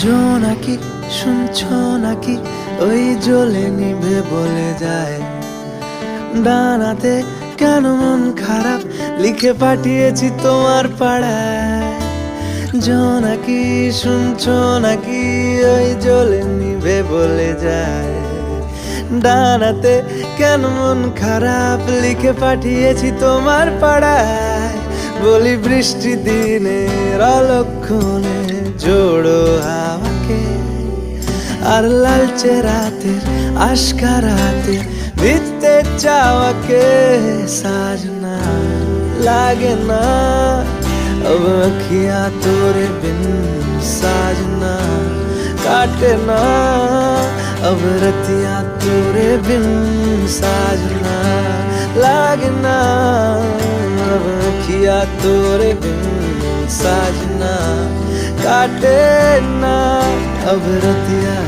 জোনাকি শুনছো নাকি ওই জ্বলে নিভে বলে যায় ডানাতে কেন মন খারাপ লিখে পাঠিয়েছি তোমার পাড়ায় জোনাকি শুনছো নাকি ওই জ্বলে নিভে বলে যায় ডানাতে কেন মন খারাপ লিখে পাঠিয়েছি তোমার পাড়ায় বলি বৃষ্টি দিনের অলক্ষণে জোড়ো হাওয়াকে আর লালচে রাতের আশকারাতে ভিজতে চাওয়াকে साजना लागे ना अब अखियां तोरे बिन साजना काटे ना अब रतियां तोरे बिन साजना लागे ना अब अखियां तोरे बिन साजना काटे ना अब रतियां